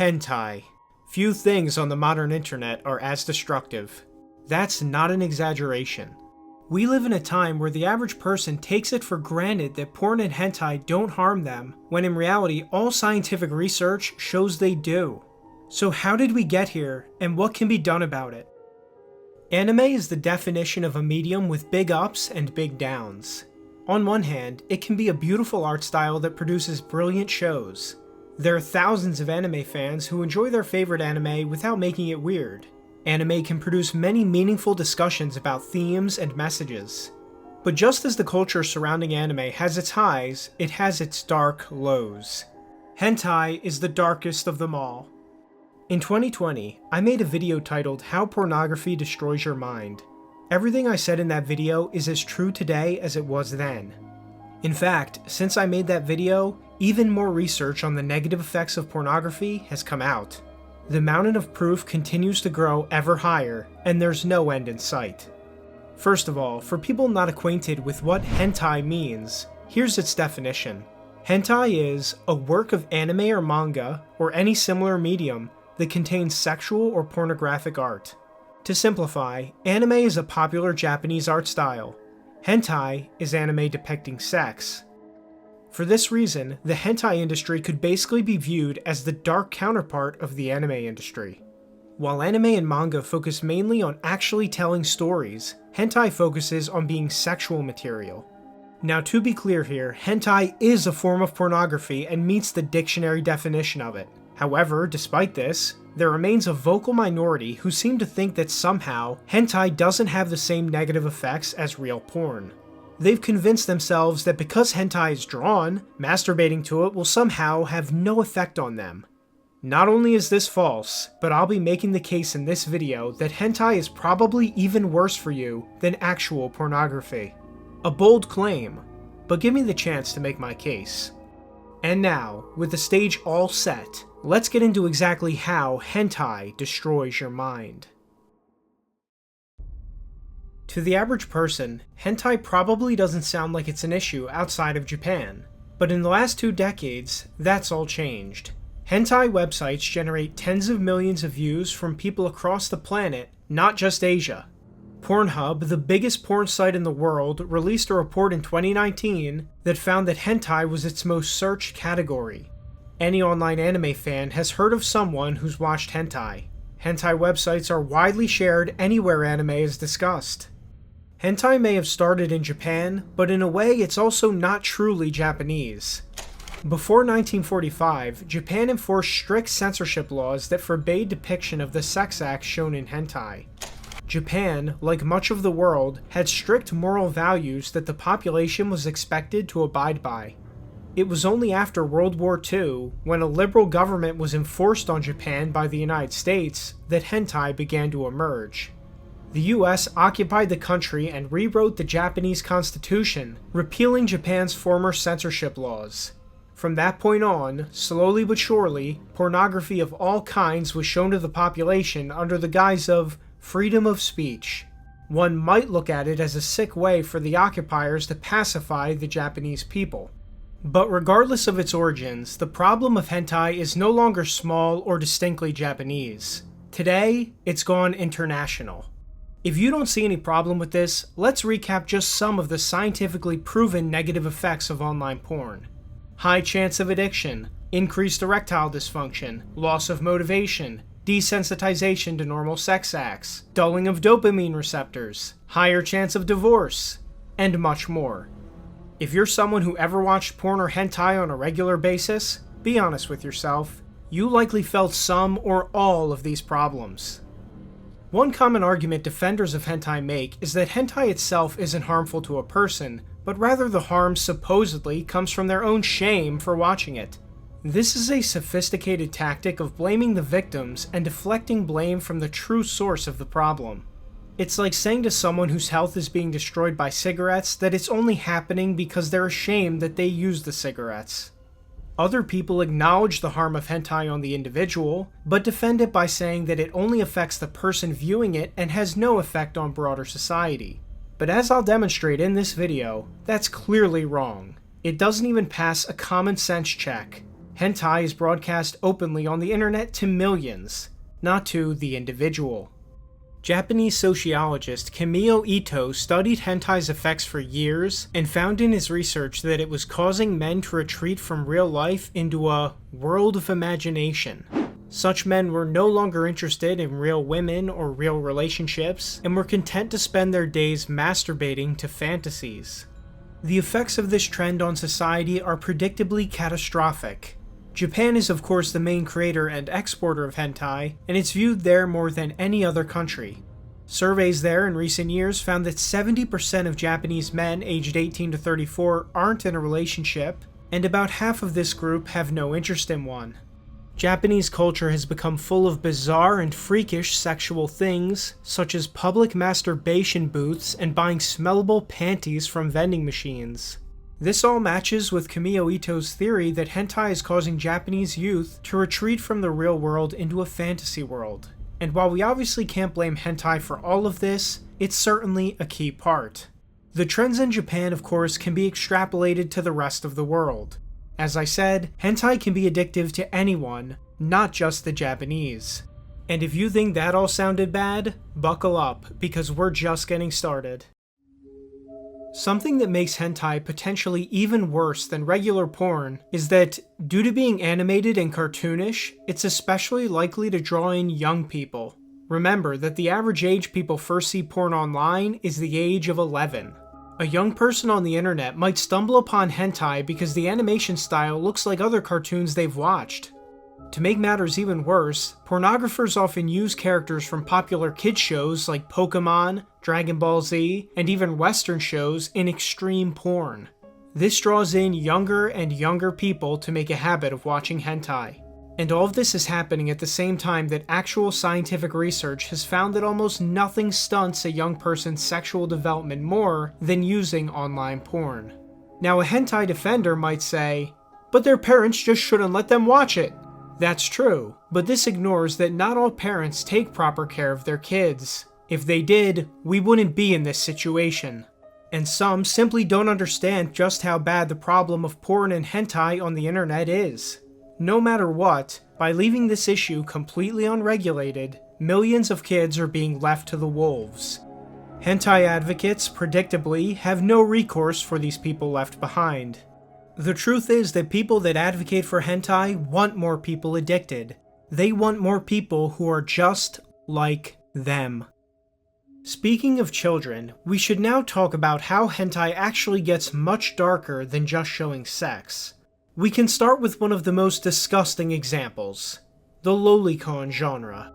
Hentai. Few things on the modern internet are as destructive. That's not an exaggeration. We live in a time where the average person takes it for granted that porn and hentai don't harm them, when in reality all scientific research shows they do. So how did we get here, and what can be done about it? Anime is the definition of a medium with big ups and big downs. On one hand, it can be a beautiful art style that produces brilliant shows. There are thousands of anime fans who enjoy their favorite anime without making it weird. Anime can produce many meaningful discussions about themes and messages. But just as the culture surrounding anime has its highs, it has its dark lows. Hentai is the darkest of them all. In 2020, I made a video titled How Pornography Destroys Your Mind. Everything I said in that video is as true today as it was then. In fact, since I made that video, even more research on the negative effects of pornography has come out. The mountain of proof continues to grow ever higher, and there's no end in sight. First of all, for people not acquainted with what hentai means, here's its definition. Hentai is a work of anime or manga, or any similar medium, that contains sexual or pornographic art. To simplify, anime is a popular Japanese art style. Hentai is anime depicting sex. For this reason, the hentai industry could basically be viewed as the dark counterpart of the anime industry. While anime and manga focus mainly on actually telling stories, hentai focuses on being sexual material. Now, to be clear here, hentai is a form of pornography and meets the dictionary definition of it. However, despite this, there remains a vocal minority who seem to think that somehow, hentai doesn't have the same negative effects as real porn. They've convinced themselves that because hentai is drawn, masturbating to it will somehow have no effect on them. Not only is this false, but I'll be making the case in this video that hentai is probably even worse for you than actual pornography. A bold claim, but give me the chance to make my case. And now, with the stage all set, let's get into exactly how hentai destroys your mind. To the average person, hentai probably doesn't sound like it's an issue outside of Japan. But in the last 2 decades, that's all changed. Hentai websites generate tens of millions of views from people across the planet, not just Asia. Pornhub, the biggest porn site in the world, released a report in 2019 that found that hentai was its most searched category. Any online anime fan has heard of someone who's watched hentai. Hentai websites are widely shared anywhere anime is discussed. Hentai may have started in Japan, but in a way it's also not truly Japanese. Before 1945, Japan enforced strict censorship laws that forbade depiction of the sex acts shown in hentai. Japan, like much of the world, had strict moral values that the population was expected to abide by. It was only after World War II, when a liberal government was enforced on Japan by the United States, that hentai began to emerge. The US occupied the country and rewrote the Japanese constitution, repealing Japan's former censorship laws. From that point on, slowly but surely, pornography of all kinds was shown to the population under the guise of freedom of speech. One might look at it as a sick way for the occupiers to pacify the Japanese people. But regardless of its origins, the problem of hentai is no longer small or distinctly Japanese. Today, it's gone international. If you don't see any problem with this, let's recap just some of the scientifically proven negative effects of online porn. High chance of addiction, increased erectile dysfunction, loss of motivation, desensitization to normal sex acts, dulling of dopamine receptors, higher chance of divorce, and much more. If you're someone who ever watched porn or hentai on a regular basis, be honest with yourself, you likely felt some or all of these problems. One common argument defenders of hentai make is that hentai itself isn't harmful to a person, but rather the harm supposedly comes from their own shame for watching it. This is a sophisticated tactic of blaming the victims and deflecting blame from the true source of the problem. It's like saying to someone whose health is being destroyed by cigarettes that it's only happening because they're ashamed that they used the cigarettes. Other people acknowledge the harm of hentai on the individual, but defend it by saying that it only affects the person viewing it and has no effect on broader society. But as I'll demonstrate in this video, that's clearly wrong. It doesn't even pass a common sense check. Hentai is broadcast openly on the internet to millions, not to the individual. Japanese sociologist Kimiyo Ito studied hentai's effects for years and found in his research that it was causing men to retreat from real life into a world of imagination. Such men were no longer interested in real women or real relationships, and were content to spend their days masturbating to fantasies. The effects of this trend on society are predictably catastrophic. Japan is of course the main creator and exporter of hentai, and it's viewed there more than any other country. Surveys there in recent years found that 70% of Japanese men aged 18 to 34 aren't in a relationship, and about half of this group have no interest in one. Japanese culture has become full of bizarre and freakish sexual things, such as public masturbation booths and buying smellable panties from vending machines. This all matches with Kimiyo Ito's theory that hentai is causing Japanese youth to retreat from the real world into a fantasy world. And while we obviously can't blame hentai for all of this, it's certainly a key part. The trends in Japan, of course, can be extrapolated to the rest of the world. As I said, hentai can be addictive to anyone, not just the Japanese. And if you think that all sounded bad, buckle up, because we're just getting started. Something that makes hentai potentially even worse than regular porn is that, due to being animated and cartoonish, it's especially likely to draw in young people. Remember that the average age people first see porn online is the age of 11. A young person on the internet might stumble upon hentai because the animation style looks like other cartoons they've watched. To make matters even worse, pornographers often use characters from popular kids shows like Pokemon, Dragon Ball Z, and even Western shows in extreme porn. This draws in younger and younger people to make a habit of watching hentai. And all of this is happening at the same time that actual scientific research has found that almost nothing stunts a young person's sexual development more than using online porn. Now, a hentai defender might say, but their parents just shouldn't let them watch it. That's true, but this ignores that not all parents take proper care of their kids. If they did, we wouldn't be in this situation. And some simply don't understand just how bad the problem of porn and hentai on the internet is. No matter what, by leaving this issue completely unregulated, millions of kids are being left to the wolves. Hentai advocates, predictably, have no recourse for these people left behind. The truth is that people that advocate for hentai want more people addicted. They want more people who are just like them. Speaking of children, we should now talk about how hentai actually gets much darker than just showing sex. We can start with one of the most disgusting examples, the lolicon genre.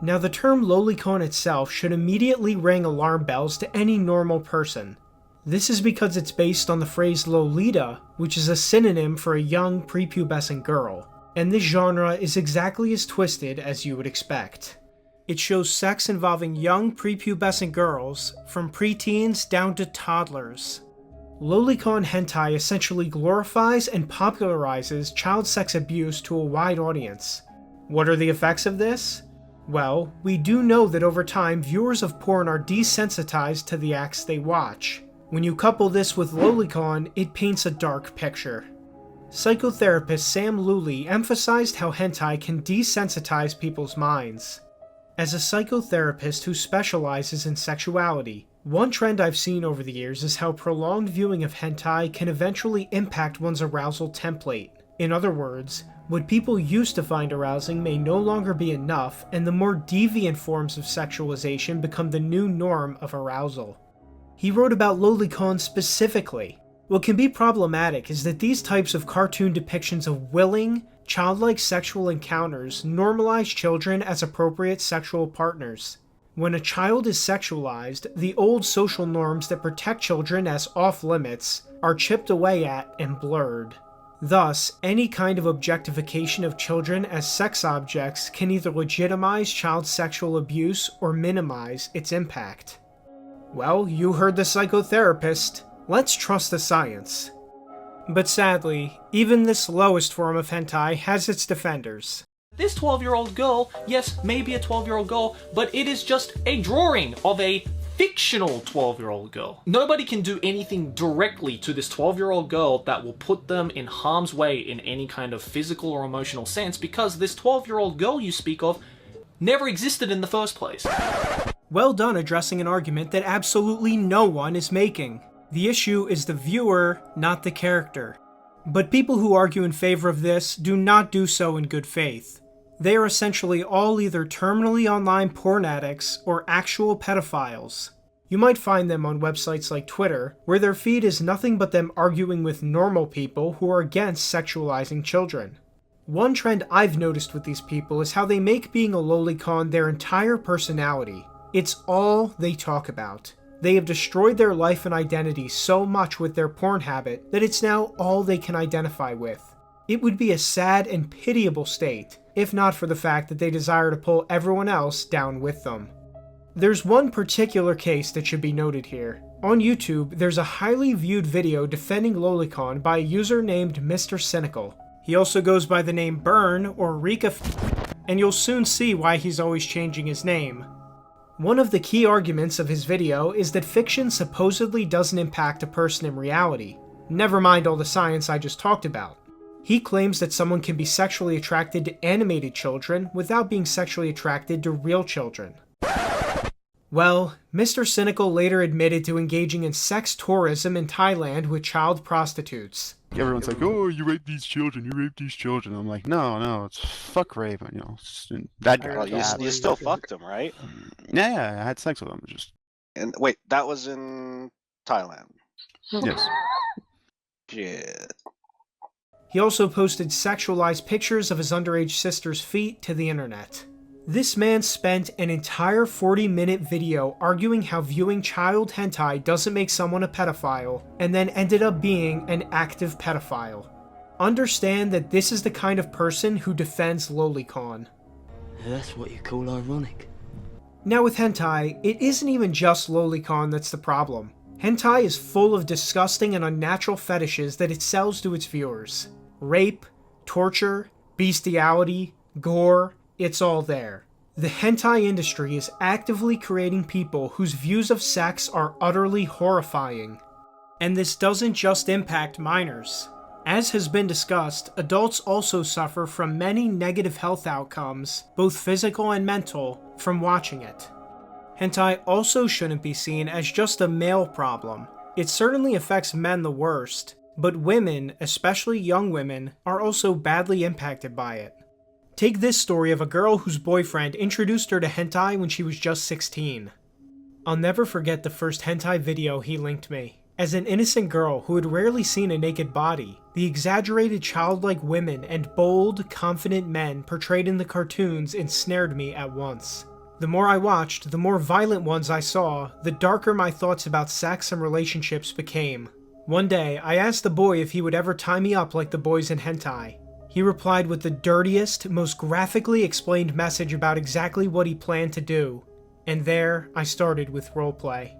Now, the term lolicon itself should immediately ring alarm bells to any normal person. This is because it's based on the phrase lolita, which is a synonym for a young prepubescent girl, and this genre is exactly as twisted as you would expect. It shows sex involving young prepubescent girls, from preteens down to toddlers. Lolicon hentai essentially glorifies and popularizes child sex abuse to a wide audience. What are the effects of this? Well, we do know that over time viewers of porn are desensitized to the acts they watch. When you couple this with lolicon, it paints a dark picture. Psychotherapist Sam Luley emphasized how hentai can desensitize people's minds. As a psychotherapist who specializes in sexuality, one trend I've seen over the years is how prolonged viewing of hentai can eventually impact one's arousal template. In other words, what people used to find arousing may no longer be enough, and the more deviant forms of sexualization become the new norm of arousal. He wrote about lolicon specifically. What can be problematic is that these types of cartoon depictions of willing, childlike sexual encounters normalize children as appropriate sexual partners. When a child is sexualized, the old social norms that protect children as off-limits are chipped away at and blurred. Thus, any kind of objectification of children as sex objects can either legitimize child sexual abuse or minimize its impact. Well, you heard the psychotherapist. Let's trust the science. But sadly, even this lowest form of hentai has its defenders. This 12-year-old girl, yes, maybe a 12-year-old girl, but it is just a drawing of a fictional 12-year-old girl. Nobody can do anything directly to this 12-year-old girl that will put them in harm's way in any kind of physical or emotional sense, because this 12-year-old girl you speak of never existed in the first place. Well done addressing an argument that absolutely no one is making. The issue is the viewer, not the character. But people who argue in favor of this do not do so in good faith. They are essentially all either terminally online porn addicts or actual pedophiles. You might find them on websites like Twitter, where their feed is nothing but them arguing with normal people who are against sexualizing children. One trend I've noticed with these people is how they make being a lolicon their entire personality. It's all they talk about. They have destroyed their life and identity so much with their porn habit that it's now all they can identify with. It would be a sad and pitiable state, if not for the fact that they desire to pull everyone else down with them. There's one particular case that should be noted here. On YouTube, there's a highly viewed video defending lolicon by a user named Mr. Cynical. He also goes by the name Burn or Rika, and you'll soon see why he's always changing his name. One of the key arguments of his video is that fiction supposedly doesn't impact a person in reality. Never mind all the science I just talked about. He claims that someone can be sexually attracted to animated children without being sexually attracted to real children. Well, Mr. Cynical later admitted to engaging in sex tourism in Thailand with child prostitutes. Everyone's like, oh, you rape these children, you rape these children. I'm like, no, it's fuck rape, you know. That guy. Well, you still fucked them, right? Yeah, I had sex with them. Just And wait, that was in Thailand. yes. Shit. He also posted sexualized pictures of his underage sister's feet to the internet. This man spent an entire 40-minute video arguing how viewing child hentai doesn't make someone a pedophile, and then ended up being an active pedophile. Understand that this is the kind of person who defends lolicon. That's what you call ironic. Now with hentai, it isn't even just lolicon that's the problem. Hentai is full of disgusting and unnatural fetishes that it sells to its viewers. Rape, torture, bestiality, gore, it's all there. The hentai industry is actively creating people whose views of sex are utterly horrifying. And this doesn't just impact minors. As has been discussed, adults also suffer from many negative health outcomes, both physical and mental, from watching it. Hentai also shouldn't be seen as just a male problem. It certainly affects men the worst, but women, especially young women, are also badly impacted by it. Take this story of a girl whose boyfriend introduced her to hentai when she was just 16. I'll never forget the first hentai video he linked me. As an innocent girl who had rarely seen a naked body, the exaggerated childlike women and bold, confident men portrayed in the cartoons ensnared me at once. The more I watched, the more violent ones I saw, the darker my thoughts about sex and relationships became. One day, I asked the boy if he would ever tie me up like the boys in hentai. He replied with the dirtiest, most graphically explained message about exactly what he planned to do. And there, I started with roleplay.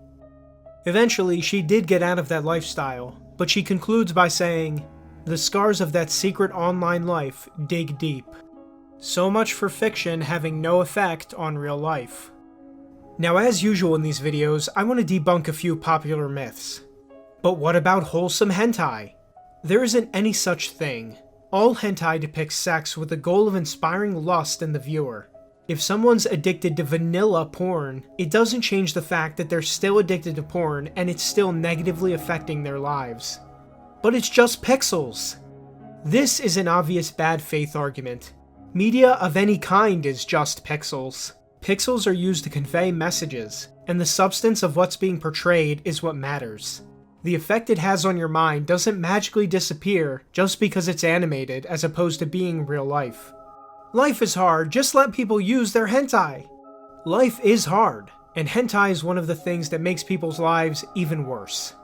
Eventually, she did get out of that lifestyle, but she concludes by saying, "The scars of that secret online life dig deep." So much for fiction having no effect on real life. Now, as usual in these videos, I want to debunk a few popular myths. But what about wholesome hentai? There isn't any such thing. All hentai depicts sex with the goal of inspiring lust in the viewer. If someone's addicted to vanilla porn, it doesn't change the fact that they're still addicted to porn and it's still negatively affecting their lives. But it's just pixels! This is an obvious bad faith argument. Media of any kind is just pixels. Pixels are used to convey messages, and the substance of what's being portrayed is what matters. The effect it has on your mind doesn't magically disappear just because it's animated as opposed to being real life. Life is hard, just let people use their hentai! Life is hard, and hentai is one of the things that makes people's lives even worse.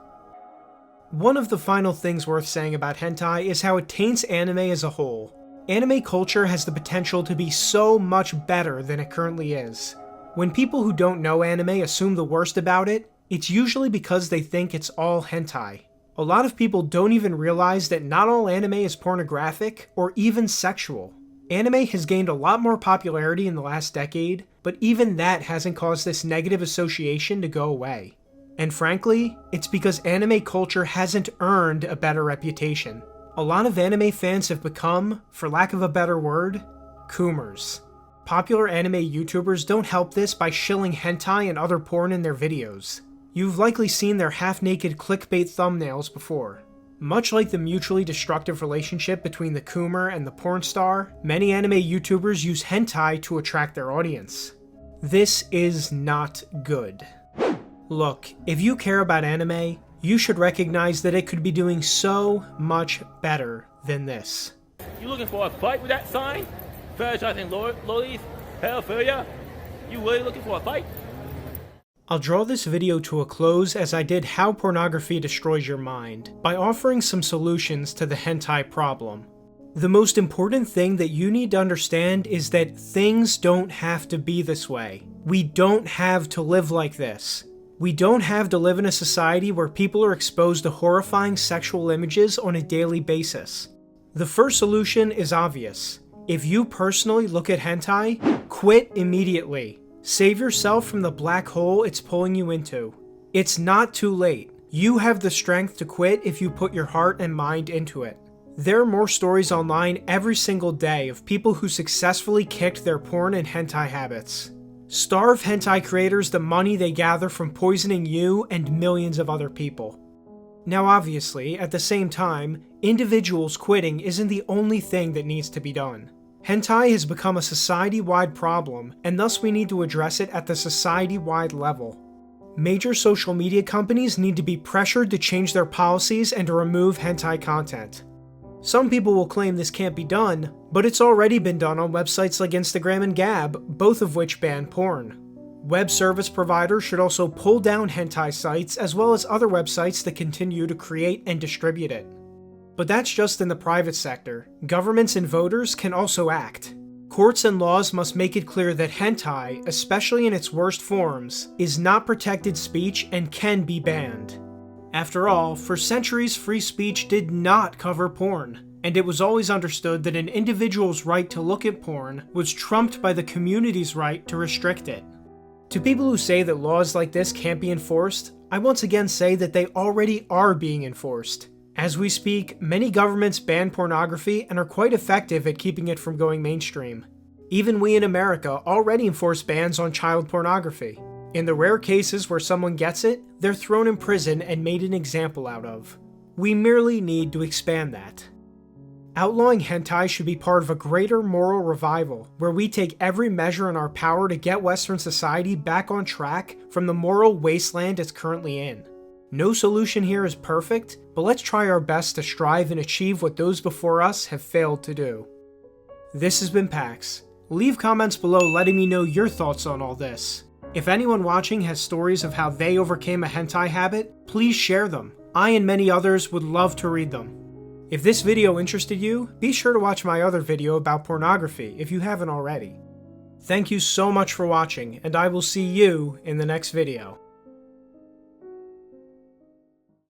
One of the final things worth saying about hentai is how it taints anime as a whole. Anime culture has the potential to be so much better than it currently is. When people who don't know anime assume the worst about it, it's usually because they think it's all hentai. A lot of people don't even realize that not all anime is pornographic or even sexual. Anime has gained a lot more popularity in the last decade but even that hasn't caused this negative association to go away. And frankly, it's because anime culture hasn't earned a better reputation. A lot of anime fans have become, for lack of a better word, coomers. Popular anime YouTubers don't help this by shilling hentai and other porn in their videos. You've likely seen their half-naked clickbait thumbnails before. Much like the mutually destructive relationship between the coomer and the porn star, many anime YouTubers use hentai to attract their audience. This is not good. Look, if you care about anime, you should recognize that it could be doing so much better than this. You looking for a fight with that sign? Franchising lollies? Hellfire? You really looking for a fight? I'll draw this video to a close as I did how pornography destroys your mind, by offering some solutions to the hentai problem. The most important thing that you need to understand is that things don't have to be this way. We don't have to live like this. We don't have to live in a society where people are exposed to horrifying sexual images on a daily basis. The first solution is obvious. If you personally look at hentai, quit immediately. Save yourself from the black hole it's pulling you into. It's not too late. You have the strength to quit if you put your heart and mind into it. There are more stories online every single day of people who successfully kicked their porn and hentai habits. Starve hentai creators the money they gather from poisoning you and millions of other people. Now obviously, at the same time, individuals quitting isn't the only thing that needs to be done. Hentai has become a society-wide problem, and thus we need to address it at the society-wide level. Major social media companies need to be pressured to change their policies and to remove hentai content. Some people will claim this can't be done, but it's already been done on websites like Instagram and Gab, both of which ban porn. Web service providers should also pull down hentai sites as well as other websites that continue to create and distribute it. But that's just in the private sector. Governments and voters can also act. Courts and laws must make it clear that hentai, especially in its worst forms, is not protected speech and can be banned. After all, for centuries free speech did not cover porn, and it was always understood that an individual's right to look at porn was trumped by the community's right to restrict it. To people who say that laws like this can't be enforced, I once again say that they already are being enforced. As we speak, many governments ban pornography and are quite effective at keeping it from going mainstream. Even we in America already enforce bans on child pornography. In the rare cases where someone gets it, they're thrown in prison and made an example out of. We merely need to expand that. Outlawing hentai should be part of a greater moral revival, where we take every measure in our power to get Western society back on track from the moral wasteland it's currently in. No solution here is perfect, but let's try our best to strive and achieve what those before us have failed to do. This has been Pax. Leave comments below letting me know your thoughts on all this. If anyone watching has stories of how they overcame a hentai habit, please share them. I and many others would love to read them. If this video interested you, be sure to watch my other video about pornography if you haven't already. Thank you so much for watching, and I will see you in the next video.